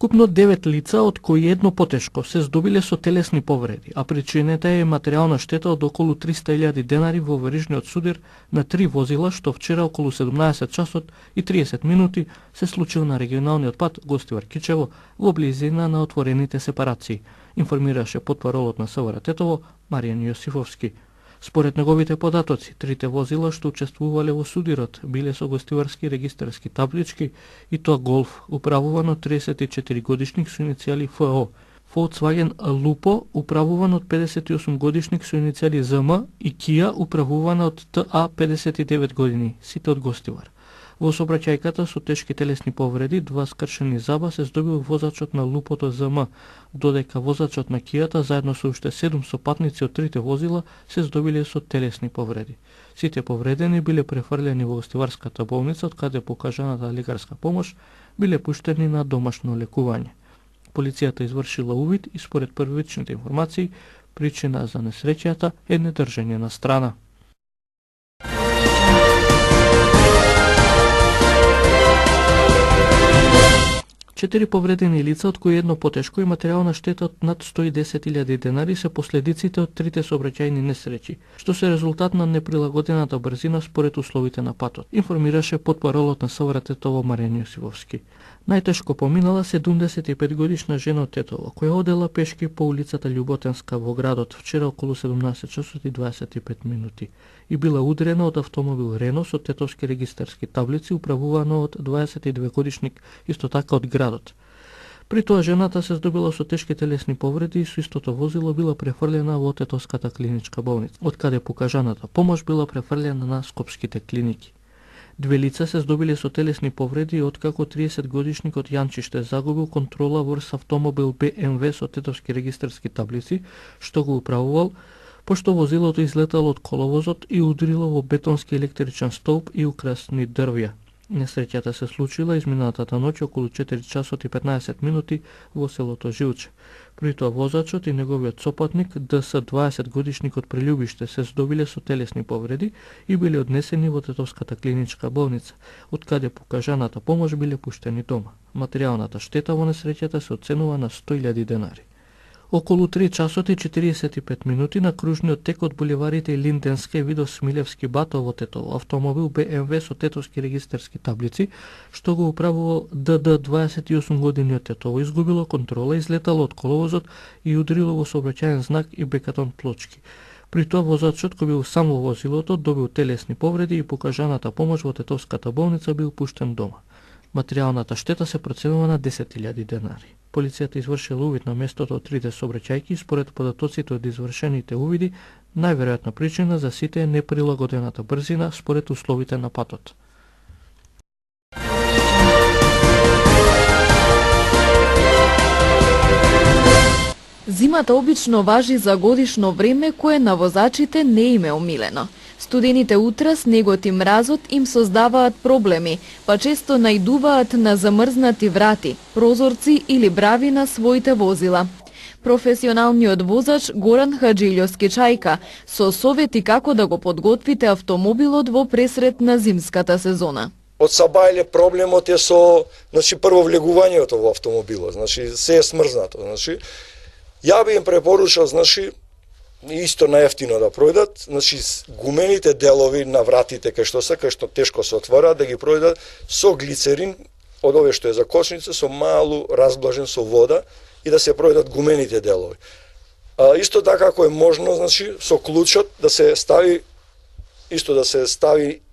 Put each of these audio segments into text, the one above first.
Вкупно 9 лица, од кои едно потешко, се здобиле со телесни повреди, а причината е материјална штета од околу 300.000 денари во верижниот судир на 3 возила, што вчера околу 17 часот и 30 минути се случил на регионалниот пат Гостивар-Кичево во близина на отворените сепарации, информираше потпаролот на СВР Тетово Маријан Јосифовски. Според неговите податоци, трите возила што учествувале во судирот биле со гостиварски регистарски таблички и тоа Голф, управуван од 34 годишник со иницијали ФО, Volkswagen Lupo, управуван од 58 годишник со иницијали ЗМ и Kia, управувана од ТА 59 години, сите од Гостивар. Во сообраќајката со тешки телесни повреди, 2 скршени заба се здобил возачот на Лупото ЗМ, додека возачот на Кијата заедно со уште 7 сопатници од трите возила се здобиле со телесни повреди. Сите повредени биле префрлени во Гостиварската болница, од каде покажаната лекарска помош биле пуштени на домашно лекување. Полицијата извршила увид и според првичните информации, причина за несреќата е недржење на страна. Четири повредени лица, од кои едно потешко и материјална штета од над 110.000 денари се последиците од трите сообраќајни несреќи, што се резултат на неприлагодената брзина според условите на патот, информираше потпаролот на СВР Тетово Маријан Јосифовски. Најтешко поминала 75 годишна жена од Тетово, која одела пешки по улицата Љуботенска во градот вчера околу 17 часот и 25 минути и била удрена од автомобил Рено со тетовски регистарски таблици, управувано од 22 годишник, исто така од градот. При тоа жената се здобила со тешки телесни повреди и со истото возило била префрлена во Тетовската клиничка болница, од каде покажаната помош била префрлена на скопските клиники. Две лица се здобиле со телесни повреди откако 30 годишникот Јанчиште загубил контрола врз автомобил БМВ со тетовски регистарски таблици, што го управувал, пошто возилото излетало од коловозот и удрило во бетонски електричен столб и украсни дрвја. Несреќата се случила изминатата ноќ околу 4 часот и 15 минути во селото Жилче. При тоа возачот и неговиот сопатник ДС 20 годишникот Прилјубиште се здобиле со телесни повреди и биле однесени во Тетовската клиничка болница, од каде покажаната помош биле пуштени дома. Материјалната штета во несреќата се оценува на 100.000 денари. Околу 3 часот и 45 минути на кружниот тек од булеварите Линденска и Видов Смилевски Батов во Тетово, автомобил БМВ со тетовски регистарски таблици, што го управувал ДД 28 години од Тетово, изгубило контрола, излетало од коловозот и удрило во сообраќаен знак и бекатон плочки. При тоа возачот кој бил сам во возилото добил телесни повреди и покажаната помош во Тетовската болница бил пуштен дома. Материјалната штета се проценува на 10.000 денари. Полицијата извршила увид на местото од трите сообраќајки и според податоците од извршените увиди, најверојатна причина за сите е неприлагодената брзина според условите на патот. Зимата обично важи за годишно време кое на возачите не им е омилено. Студените утра, снегот и мразот им создаваат проблеми, па често најдуваат на замрзнати врати, прозорци или брави на своите возила. Професионалниот возач Горан Хаджилјовски Чајка со совети како да го подготвите автомобилот во пресрет на зимската сезона. Од сабајле проблемот е со, прво влегувањето во автомобилот, се е смрзнато, ја би им препоручал, исто најефтино да пројдат, гумените делови на вратите кај што тешко се отвораат, да ги пројдат со глицерин, од овие што е за кочница, со малу разблажен со вода и да се пројдат гумените делови. Исто така ако е можно, со клучот да се стави,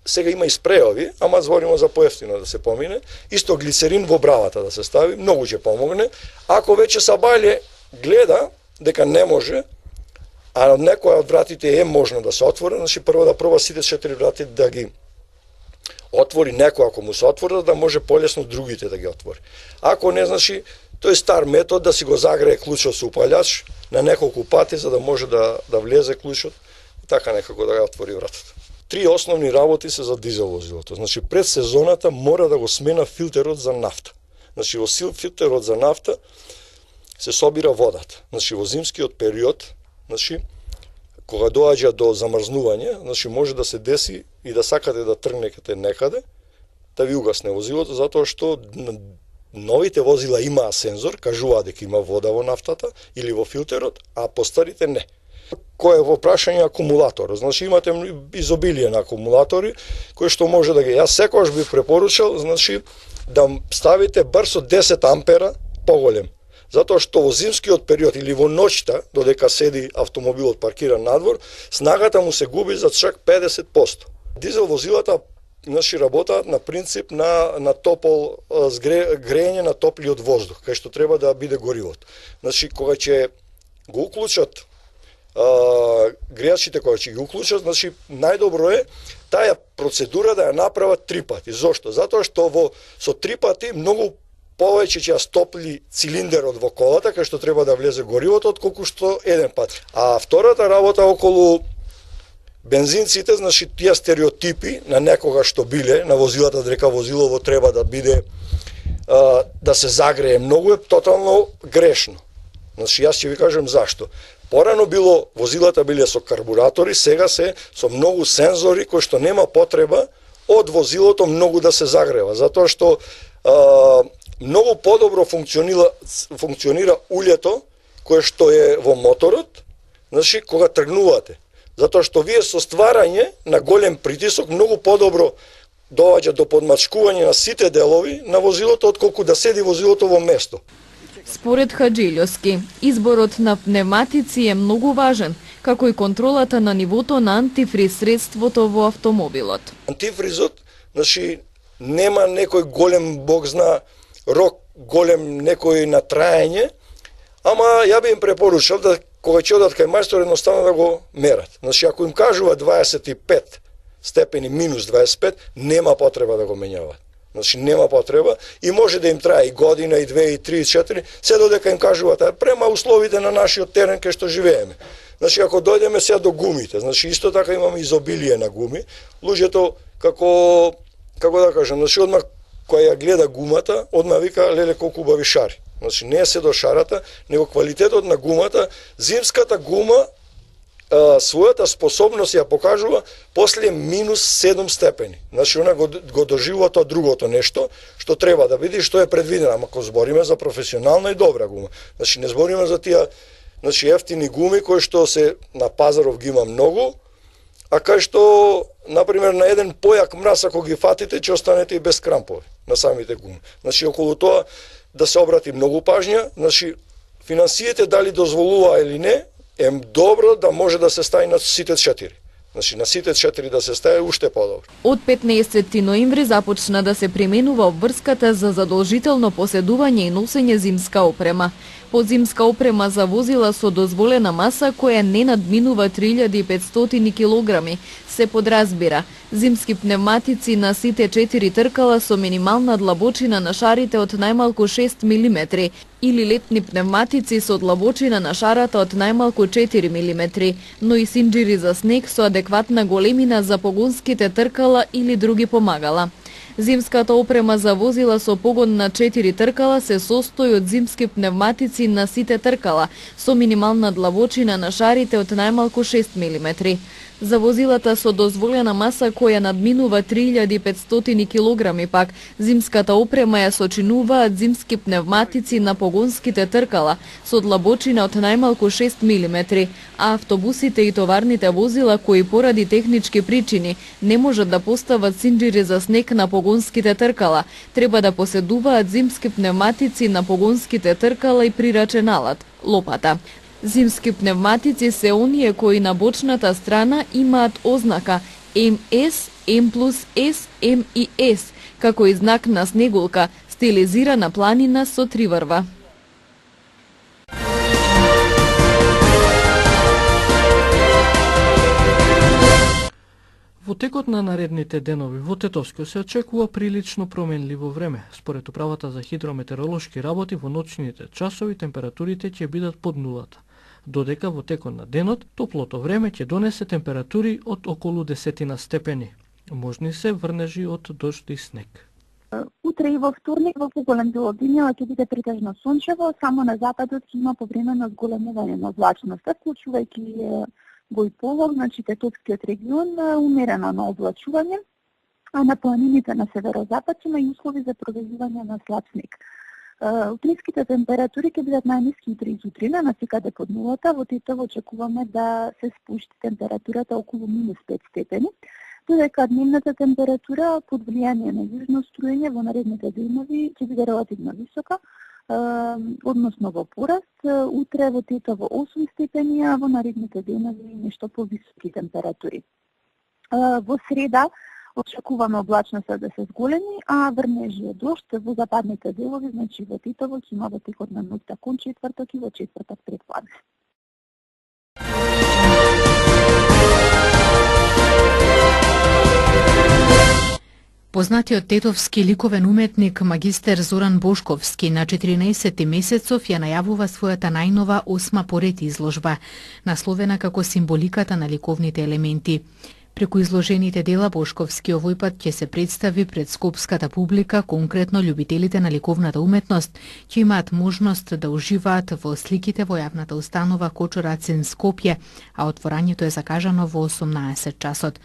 сега има и спреови, ама зборимо за поевтино да се помине, исто глицерин во бравата да се стави, многу ќе помогне. Ако веќе сабајле гледа дека не може, а од некоја од вратите е можно да се отвори, прво да проба сите 4 врати да ги отвори, некој ако му се отвори, да може полесно другите да ги отвори. Ако не, тој стар метод да си го загрее клучот со упалјач на неколку пати, за да може да влезе клучот и така некако да ја отвори вратата. 3 основни работи се за дизел возилото. Пред сезоната мора да го смена филтерот за нафта. Во филтерот за нафта се собира водата. Во зимскиот период, кога доаѓа до замрзнување, може да се деси и да сакате да тргнете некаде, да ви угасне возилото, затоа што новите возила имаа сензор, кажуваат дека има вода во нафтата или во филтерот, а постарите не. Кој е во прашање акумулатор. Значи имате изобилие на акумулатори кои што може да ги. Јас секогаш би препоручал, значи да ставите брз од 10 ампера поголем. Затоа што во зимскиот период или во ноќта, додека седи автомобилот паркиран надвор, снагата му се губи за чак 50%. Дизел возилата значи работаат на принцип на топол грење на топлиот воздух, кај што треба да биде горивото. Значи кога ќе го уклучат грејачите, кога ќе ги уклучат, значи најдобро е таа процедура да ја направат 3 пати. Зошто? Затоа што со 3 пати многу повеќе ќе ја стопли цилиндерот во колата, кај што треба да влезе горивото, отколку што еден пат. А втората работа околу бензинците, значи тие стереотипи на некога што биле на возилата, дека возилово треба да биде да се загрее многу, е тотално грешно. Значи јас ќе ви кажам зашто. Порано било возилата биле со карбуратори, сега се со многу сензори кои што нема потреба од возилото многу да се загрева, затоа што многу подобро функционира улјето кое што е во моторот, значи кога тргнувате. Затоа што вие со стварање на голем притисок многу подобро доаѓа до подмачкување на сите делови на возилото отколку да седи возилото во место. Според Хаџилјовски, изборот на пневматици е многу важен, како и контролата на нивото на антифриз средството во автомобилот. Антифризот, значи нема некој голем, Бог зна, рок голем некој на траење, ама ја би им препоручал да кога ќе одат кај мајстор едноставно да го мерат. Значи ако им кажува 25 степени минус 25, нема потреба да го менјават. Значи нема потреба и може да им трае и година, и 2, и 3, и 4, се додека им кажуваат према условите на нашиот терен кај што живееме. Значи ако дојдеме сега до гумите, значи исто така имаме изобилие на гуми, луѓето како да кажам, значи одмah кој ја гледа гумата, одмah вика леле колку убави шари. Значи не е се до шарата, него квалитетот на гумата, зимската гума својата способност ја покажува после минус 7 степени. Значи она го доживува тоа другото нешто што треба да биде, што е предвидено, ама ако збориме за професионална и добра гума. Значи не збориме за тие ефтини гуми кои што се на пазаров ги има многу, а кај што например на еден појак мраз ако ги фатите ќе останете и без крампови на самите гуми. Значи околу тоа да се обрати многу пажња, значи финансиите дали дозволува или не, е добро да може да се стави на сите 4. Значи на сите 4 да се стави уште подобро. Од 15 ноември започна да се применува обврската за задолжително поседување и носење зимска опрема. Подзимска опрема за возила со дозволена маса која не надминува 3500 килограми се подразбира зимски пневматици на сите 4 тркала со минимална длабочина на шарите од најмалку 6 мм или летни пневматици со длабочина на шарата од најмалку 4 мм, но и синџири за снег со адекватна големина за погонските тркала или други помагала. Зимската опрема за возила со погон на 4 тркала се состои од зимски пневматици на сите тркала со минимална длабочина на шарите од најмалку 6 мм. За возилата со дозволена маса која надминува 3500 килограми пак, зимската опрема ја сочинуваат зимски пневматици на погонските тркала со длабочина од најмалку 6 мм, а автобусите и товарните возила кои поради технички причини не можат да постават синџири за снег на погонските тркала, треба да поседуваат зимски пневматици на погонските тркала и прираченалат, лопата. Зимски пневматици се оние кои на бочната страна имаат ознака МС, М+С, М и С, како и знак на снегулка, стилизирана планина со триврва. Во текот на наредните денови во Тетовско се очекува прилично променливо време. Според управата за хидрометеоролошки работи во ноќните часови температурите ќе бидат под нулата, додека во текот на денот топлото време ќе донесе температури од околу 10 степени. Можни се врнежи од дожд и снег. Утре и во вторник во поголем дел од денот ќе биде претежно сончево, само на западот ќе има повремено зголемување на облачноста, вклучувајќи го и полог, значи Тетовскиот регион умерено на облачување, а на планините на северозапад има и услови за провезување на слаб снег. Утринските температури ќе бидат најниски утре и сутрина, насекаде под нулата. Во Тетово очекуваме да се спушти температурата околу -5 степени, додека дневната температура под влијание на јужно струење во наредните денови ќе биде релативно висока, односно во пораст. Утре во Тетово 8 степени, а во наредните денови нешто повисоки температури. Во среда очекуваме облачноста да се зголеми, а врнежи од дожд во западните делови, значи во Тетово ќе има во текот на ноќта кон четврток и во четврток пред подне. Познатиот тетовски ликовен уметник магистер Зоран Бошковски на 14 месецов ја најавува својата најнова 8 поред изложба, насловена како Символиката на ликовните елементи. Преку изложените дела Бошковски овој пат ќе се представи пред скопската публика, конкретно љубителите на ликовната уметност, ќе имаат можност да уживаат во сликите во јавната установа Кочурацин Скопје, а отворањето е закажано во 18 часот.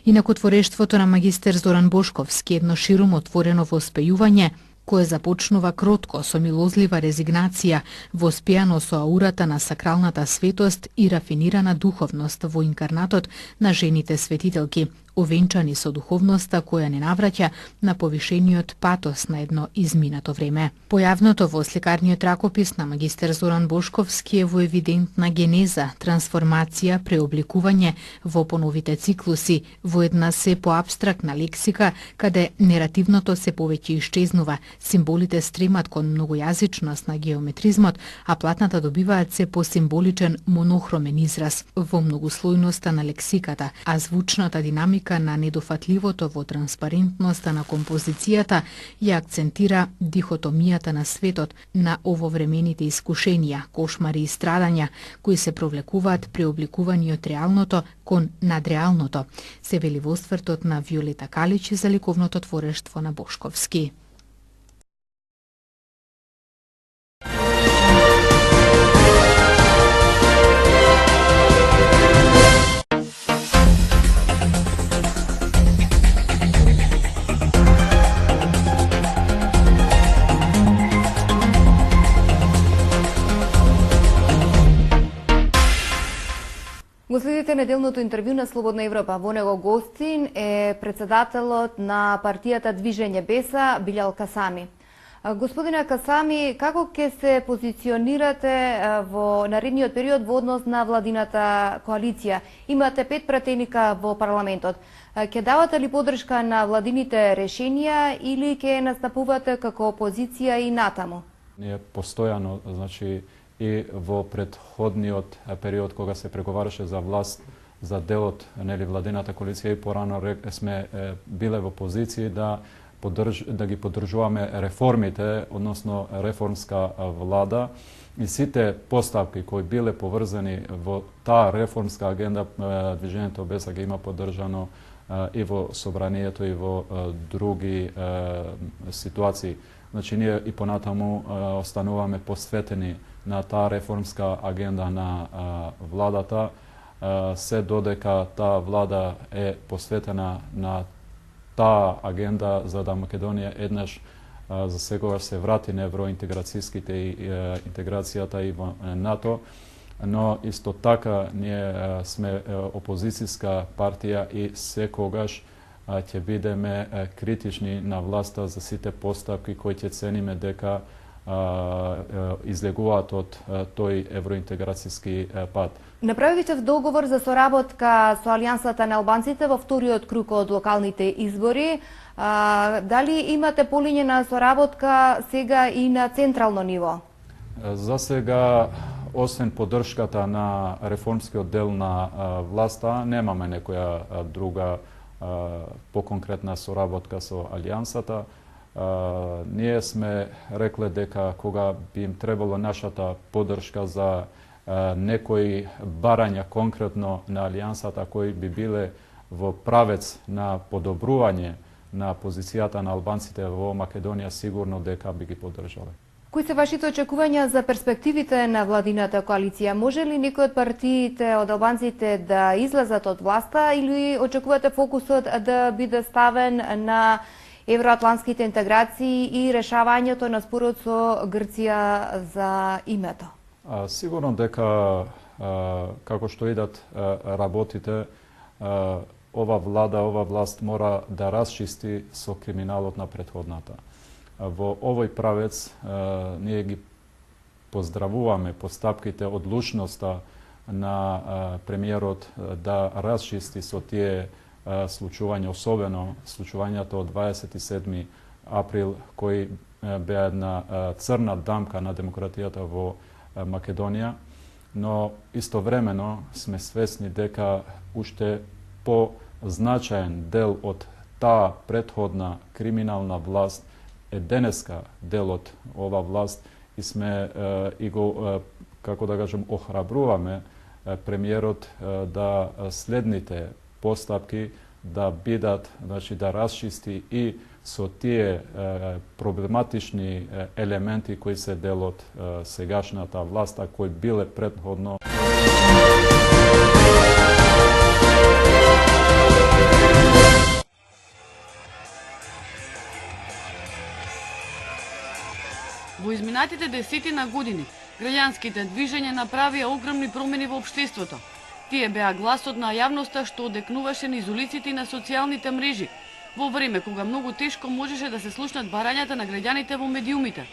Инаку творештвото на магистер Зоран Бошковски едно широмо отворено воспејување, кое започнува кротко со милозлива резигнација, воспеано со аурата на сакралната светост и рафинирана духовност во инкарнатот на жените светителки, овенчани со духовноста која не навраќа на повишениот патос на едно изминато време. Појавното во сликарниот ракопис на магистер Зоран Бошковски е во евидентна генеза, трансформација, преобликување во поновите циклуси, во една се поабстрактна лексика, каде неративното се повеќе исчезнува, символите стремат кон многојазичност на геометризмот, а платната добиваат се посимволичен монохромен израз во многослојноста на лексиката, а звучната динамика на недофатливото во транспарентноста на композицијата ја акцентира дихотомијата на светот, на ововремените искушенија, кошмари и страдања, кои се провлекуваат преобликувани од реалното кон надреалното, се вели во освртот на Виолета Калич за ликовното творештво на Бошковски. Го следите неделното интервју на Слободна Европа. Во него гостин е председателот на партијата Движење Беса, Билјал Касами. Господине Касами, како ќе се позиционирате во наредниот период во однос на владината коалиција? Имате 5 пратеника во парламентот. Ќе давате ли поддршка на владините решенија или ќе настапувате како опозиција и натаму? Ние постојано, значи, и во претходниот период кога се преговараше за власт за делот нели владината коалиција и порано сме биле во позиција да ги поддржуваме реформите, односно реформска влада и сите поставки кои биле поврзани во таа реформска агенда Движењето Беса ги има поддржано и во собранието и во други ситуации. Значи ние и понатаму остануваме посветени на таа реформска агенда на владата, се додека таа влада е посветена на таа агенда за да Македонија еднаш за секогаш се врати на евроинтеграцијските и интеграцијата и во НАТО, но исто така ние сме опозицијска партија и секогаш ќе бидеме критични на власта за сите поставки кои ќе цениме дека излегуваат од тој евроинтеграцијски пат. Направивте договор за соработка со Алијансата на албанците во вториот круг од локалните избори. Дали имате полињена соработка сега и на централно ниво? За сега, освен поддршката на реформскиот дел на власта, немаме некоја друга поконкретна соработка со Алијансата. Ние сме рекле дека кога би им требало нашата поддршка за некои барања конкретно на Алијансата кои би биле во правец на подобрување на позицијата на албанците во Македонија, сигурно дека би ги поддржале. Кои се вашите очекувања за перспективите на владината коалиција? Може ли некој од партиите од албанците да излезат од власта или очекувате фокусот да биде ставен на евроатлантските интеграции и решавањето на спорот со Грција за името? Сигурно дека како што идат работите, ова власт мора да расчисти со криминалот на претходната. Во овој правец ние ги поздравуваме постапките, одлучноста на премиерот да расчисти со тие случувања, особено случувањето од 27 април, кои беа една црна дамка на демократијата во Македонија, но истовремено сме свесни дека уште по-значаен дел од таа претходна криминална власт е денеска дел од ова власт и сме и го, како да кажем, охрабруваме премиерот да следните постапки да бидат, значи да расчисти и со тие проблематични елементи кои се дел од сегашната власт, а кои биле претходно. Во изминатите десетина години, граѓанските движења направија огромни промени во општеството. Тие беа гласот на јавноста што одекнуваше низ улиците и на социјалните мрежи, во време кога многу тешко можеше да се слушнат барањата на граѓаните во медиумите.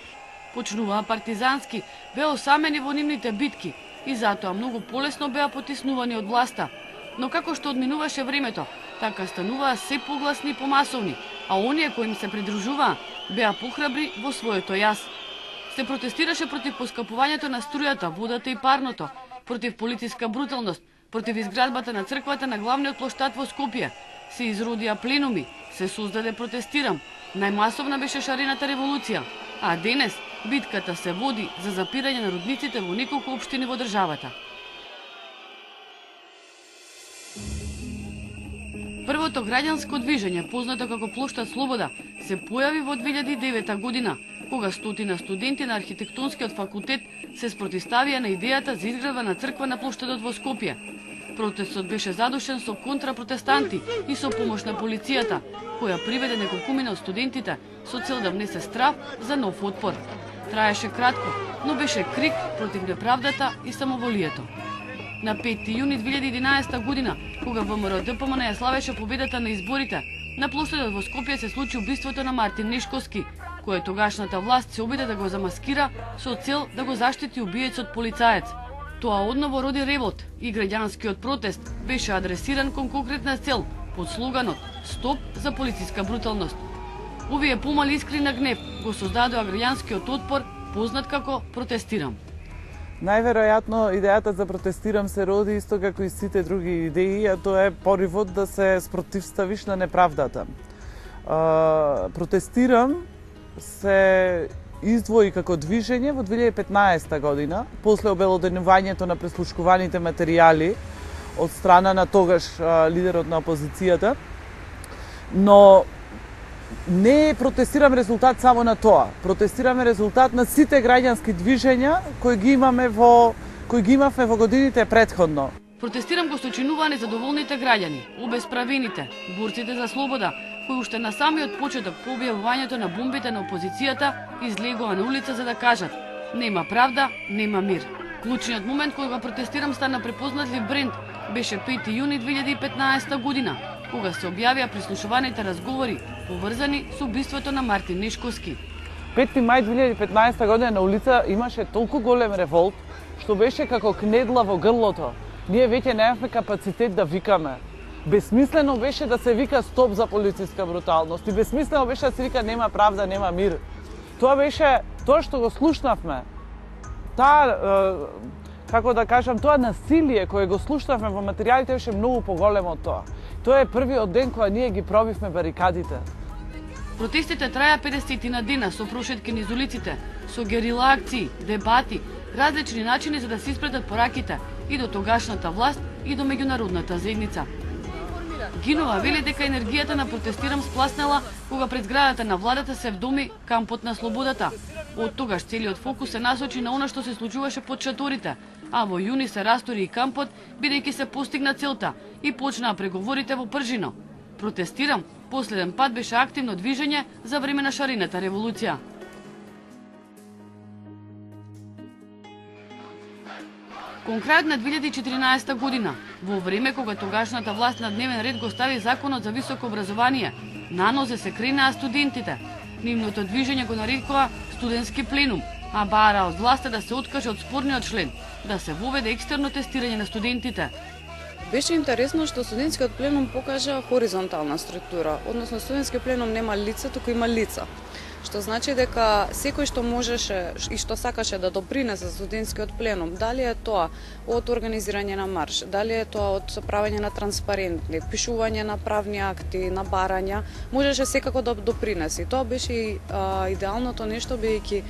Почнуваа партизански, беа осамени во нивните битки и затоа многу полесно беа потиснувани од власта. Но како што одминуваше времето, така стануваа се погласни и помасовни, а оние кои им се придружуваа беа похрабри во своето јас. Се протестираше против поскапувањето на струјата, водата и парното, против полициска бруталност, против изградбата на црквата на главниот плоштад во Скопје. Се изродија пленуми, се создаде протестирам. Најмасовна беше шарената револуција, а денес битката се води за запирање на рудниците во неколку општини во државата. Првото граѓанско движење, познато како Плоштад Слобода, се појави во 2009 година, кога стотина студенти на архитектонскиот факултет се спротиставија на идејата за изградба на црква на плоштадот во Скопје. Протестот беше задушен со контрапротестанти и со помош на полицијата, која приведе неколкумина од студентите со цел да внесе страв за нов отпор. Траеше кратко, но беше крик против неправдата и самоволието. На 5 јуни 2011 година, кога ВМРО-ДПМН ја славеше победата на изборите, на плоштадот во Скопје се случи убиството на Мартин Нешковски, кој тогашната власт се обиде да го замаскира со цел да го заштити убиецот полицаец. Тоа одново роди револт и граѓанскиот протест беше адресиран кон конкретна цел под слоганот «Стоп за полициска бруталност». Овие помали искри на гнев го создадоа граѓанскиот отпор, познат како протестирам. Најверојатно идејата за протестирам се роди исто како и сите други идеи, а тоа е поривот да се спротивставиш на неправдата. Протестирам се издвои како движење во 2015 година, после обелоденувањето на преслушкуваните материјали од страна на тогаш лидерот на опозицијата, но не протестирам резултат само на тоа. Протестираме резултат на сите граѓански движења кои ги имавме во годините претходно. Протестирам го сочинуваа незадоволните граѓани, обесправените, борците за слобода, кои уште на самиот почеток по објавувањето на бомбите на опозицијата излегоа на улица за да кажат «Нема правда, нема мир». Клучниот момент кога протестирам стана препознатлив бренд беше 5 јуни 2015 година, кога се објавија прислушуваните разговори поврзани со убиството на Мартин Нешковски. 5 мај 2015 година на улица имаше толку голем револт што беше како кнедла во грлото. Ние веќе немавме капацитет да викаме. Безсмислено беше да се вика стоп за полициска бруталност и безсмислено беше да се вика нема правда, нема мир. Тоа беше тоа што го слушнавме. Како да кажам, тоа насилие кое го слушнавме во материјалите беше многу поголемо од тоа. Тоа е првиот ден кога ние ги пробивме барикадите. Протестите траја 50 на дена со прошетки низ улиците, со герила акции, дебати, различни начини за да се испретат пораките и до тогашната власт и до меѓународната заедница. Гинова вели дека енергијата на протестирам спласнала кога пред зградата на владата се вдоми кампот на слободата. Од тогаш целиот фокус се насочи на она што се случуваше под шаторите, а во јуни се растори и кампот, бидејќи се постигна целта и почнаа преговорите во Пржино. Протестирам, последен пат беше активно движење за време на шарената револуција. Кон крајот на 2014 година, во време кога тогашната власт на дневен ред го стави законот за високо образование, на нозе се кренаа студентите. Нивното движење го нарекува студентски пленум, а бара од власта да се откаже од спорниот член, да се воведе екстерно тестирање на студентите. Беше интересно што студентскиот пленум покажа хоризонтална структура, односно студентскиот пленум нема лице, туку има лица. Што значи дека секој што можеше и што сакаше да допринесе студентскиот пленум, дали е тоа од организирање на марш, дали е тоа од правење на транспарентни, пишување на правни акти, на барања, можеше секако да допринесе. Тоа беше и идеалното нешто, бидејќи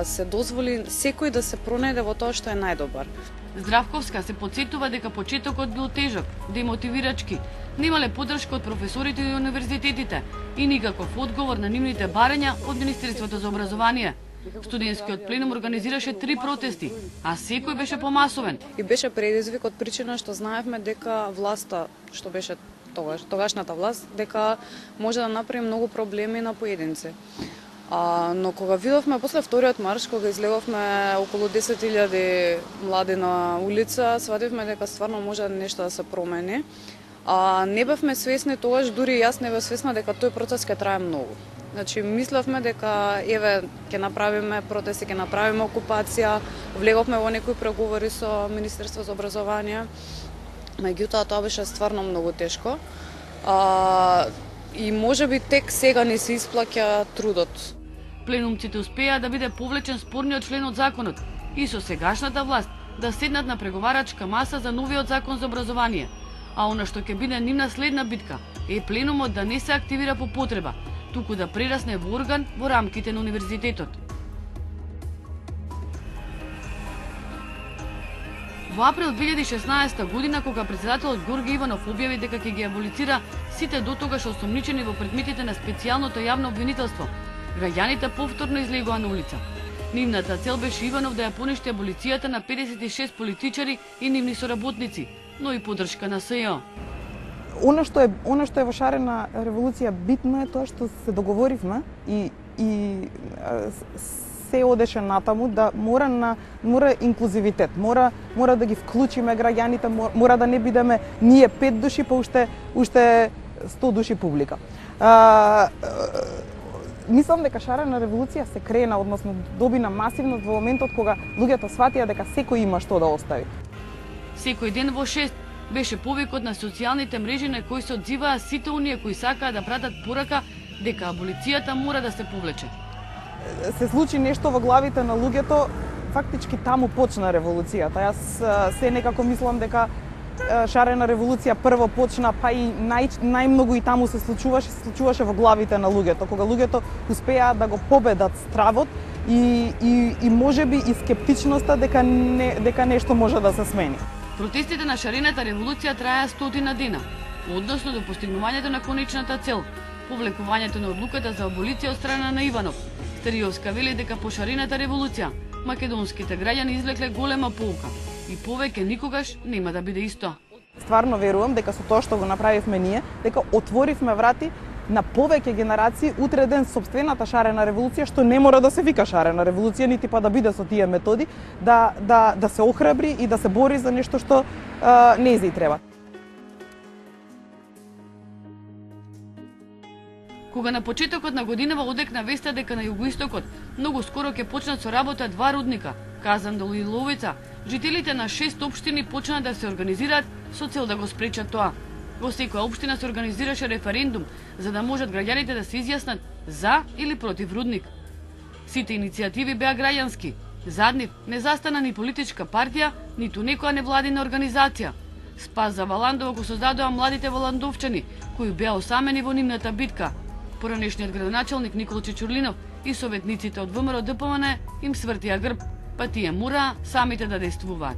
се дозволи секој да се пронајде во тоа што е најдобар. Здравковска се потсетува дека почетокот бил тежок, демотивирачки, немале поддршка од професорите и универзитетите и никаков одговор на нивните барања од Министерството за образование. Студентскиот пленум организираше 3 протести, а секој беше помасовен. И беше предизвик од причина што знаевме дека власта, што беше тогашната власт, дека може да направи многу проблеми на поединци. Но кога видовме после вториот марш, кога излеговме околу 10.000 млади на улица, свативме дека стварно може нешто да се промени. Не бевме свесни тогаш, дури јас не бев свесна дека тој процес ќе трае многу. Значи, мислевме дека еве ќе направиме протести, ќе направиме окупација, влеговме во некои преговори со Министерство за образование, меѓутоа тоа беше стварно многу тешко. И можеби тек сега не се исплаќа трудот. Пленумците успеа да биде повлечен спорниот член од законот и со сегашната власт да седнат на преговарачка маса за новиот закон за образование. А она што ќе биде нивна следна битка е пленумот да не се активира по потреба, туку да прерасне во орган во рамките на универзитетот. Во април 2016 година, кога председателот Георги Иванов објави дека ќе ги аболицира сите дотогаш осомничени во предметите на специјалното јавно обвинителство, граѓаните повторно излегоа на улица. Нивната цел беше Иванов да ја поништи аболицијата на 56 политичари и нивни соработници, но и поддршка на СЈО. Она што е во шарена револуција битно е тоа што се договоривме и се одеше натаму да мора инклузивитет, мора да ги вклучиме граѓаните, мора да не бидеме ние 5 души па уште 100 души публика. Мислам дека шарена револуција се крена, односно добина масивност во моментот кога луѓето сватија дека секој има што да остави. Секој ден во 6 беше повикот на социјалните мрежи на кои се одзиваа сите оние кои сакаа да пратат порака дека аболицијата мора да се повлече. Се случи нешто во главите на луѓето, фактички таму почна револуцијата. Јас се некако мислам дека шарена револуција прво почна, па и најмногу и таму се случуваше во главите на луѓето, кога луѓето успеа да го победат стравот и можеби и скептичноста дека нешто може да се смени. Протестите на шарената револуција траја 100 дена, односно до постигнувањето на конечната цел, повлекувањето на одлуката за аболиција од страна на Иванов. Стариовска вели дека по шарената револуција македонските граѓани извлекле голема поука и повеќе никогаш нема да биде исто. Стварно верувам дека со тоа што го направивме ние, дека отворивме врати на повеќе генерации утре ден сопствената шарена револуција, што не мора да се вика шарена револуција, нити па да биде со тие методи, да се охрабри и да се бори за нешто што нејзи треба. Кога на почетокот на годинава одекна веста дека на југоистокот многу скоро ќе почнат со работа 2 рудника, Казандол и Ловица, жителите на 6 општини почнаа да се организираат со цел да го спречат тоа. Во секоја општина се организираше референдум за да можат граѓаните да се изјаснат за или против рудник. Сите иницијативи беа граѓански. Зад нив не застана ни политичка партија, ниту некоја невладина организација. Спас за Валандово го создадоа младите валандовчани, кои беа осамени во нивната битка. Поранешниот градоначалник Никола Чичурлинов и советниците од ВМРО ДПМН им свртија грб, па тие мора самите да действуваат.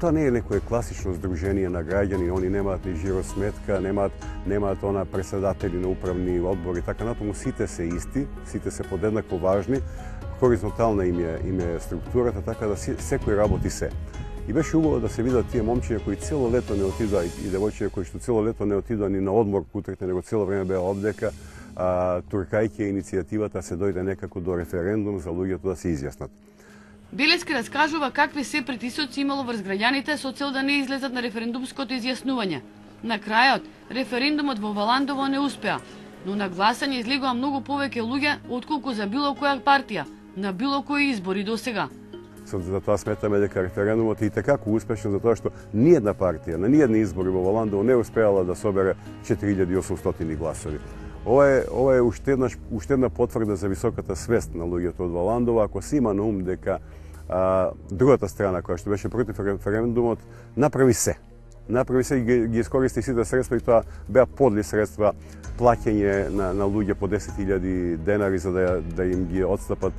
Тоа не е некое класично здружение на граѓани, они немаат ни жиросметка, немаат она председатели на управни одбори, така натаму сите се исти, сите се подеднакво важни, хоризонтална им е структурата, така да секој работи се. И беше убаво да се видат тие момчиња кои цело лето не отидоа и девојчиња кои што цело лето не отидоа ни на одмор утрите, него цело време беа обдека, туркајќи иницијативата се дојде некако до референдум за луѓето да се изјаснат. Белески раскажува какви се притисоци имало врз граѓаните со цел да не излезат на референдумското изјаснување. На крајот, референдумот во Валандово не успеа, но на гласање излегоа многу повеќе луѓе отколку за било која партија, на било кои избори досега. Затоа сметаме дека референдумот е и tekako успешен, затоа што ниједна партија на ниједни избори во Валандово не успеала да собере 4800 гласови. Ова е уште една потврда за високата свест на луѓето од Валандово, ако се има на ум дека другата страна која што беше против референдумот направи се и ги искористи сите средства, и тоа беа подли средства, плаќање на луѓе по 10.000 денари за да им ги отстапат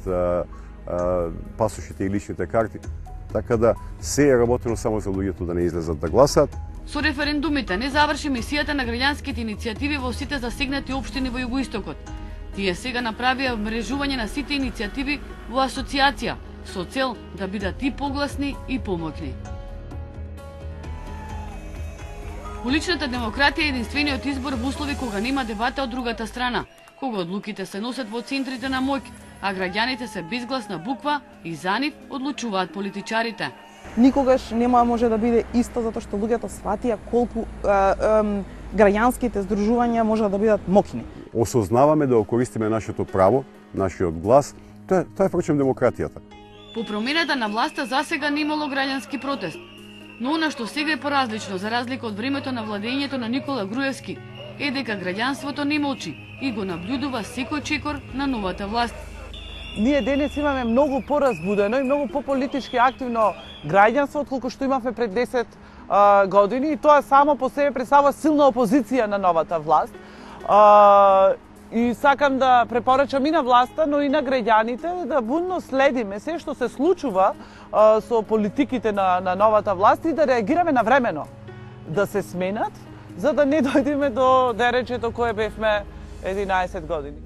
пасошите и личните карти. Така да се е работено само за луѓето да не излезат да гласат. Со референдумите не заврши мисијата на граѓанските иницијативи во сите засегнати општини во југоистокот. Тие сега направија мрежување на сите иницијативи во асоциација со цел да бидат и погласни и помоќни. Уличната демократија е единствениот избор во услови кога нема дебата од другата страна, кога одлуките се носат во центрите на моќ, а граѓаните се безгласна буква и за нив одлучуваат политичарите. Никогаш нема може да биде исто, затоа што луѓето сватија колку граѓанските здружувања може да бидат моќни. Осознаваме да користиме нашето право, нашиот глас, тоа е впрочем демократијата. По промената на власта засега не имало граѓански протест, но она што сега е поразлично за разлика од времето на владењето на Никола Груевски е дека граѓанството не молчи и го наблюдува секој чекор на новата власт. Ние денес имаме многу поразбудено и многу пополитички активно граѓанство отколку што имавме пред 10 години, и тоа само по себе представува силна опозиција на новата власт. И сакам да препорачам и на власта, но и на граѓаните да будно следиме се што се случува со политиките на новата власт и да реагираме навремено, да се сменат, за да не дојдеме до деречето кое бевме 11 години.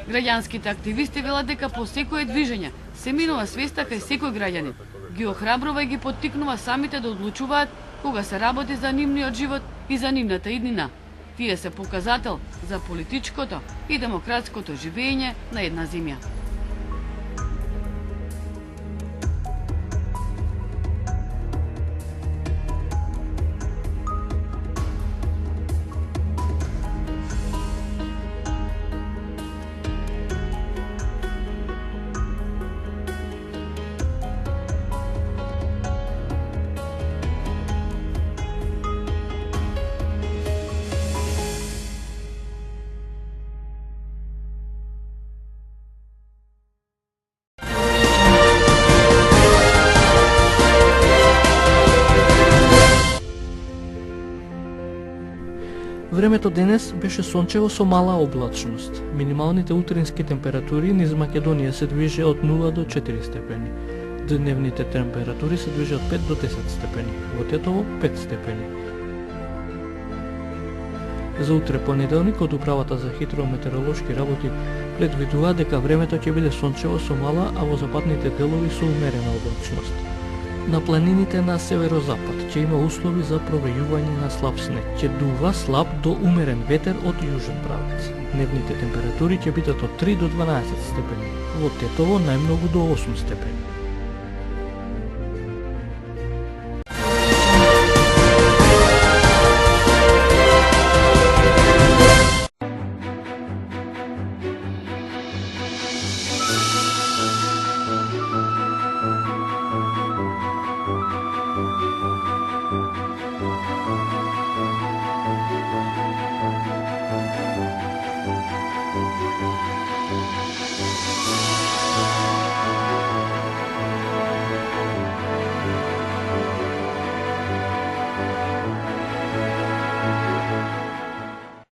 Граѓанските активисти велат дека по секое движење се минува свеста кај секој граѓанин, ги охрабрува и ги поттикнува самите да одлучуваат кога се работи за нивниот живот и за нивната иднина. Тие се показател за политичкото и демократското живење на една земја. Времето денес беше сончево со мала облачност. Минималните утрински температури низ Македонија се движи од 0 до 4 степени. Дневните температури се движи од 5 до 10 степени. Во Тетово 5 степени. За утре понеделник од Управата за хидрометеоролошки работи предвидува дека времето ќе биде сончево со мала, а во западните делови со умерена облачност. На планините на северозапад ќе има услови за провејување на слаб снег. Ќе дува слаб до умерен ветер од јужен правец. Дневните температури ќе бидат од 3 до 12 степени. Во Тетово најмногу до 8 степени.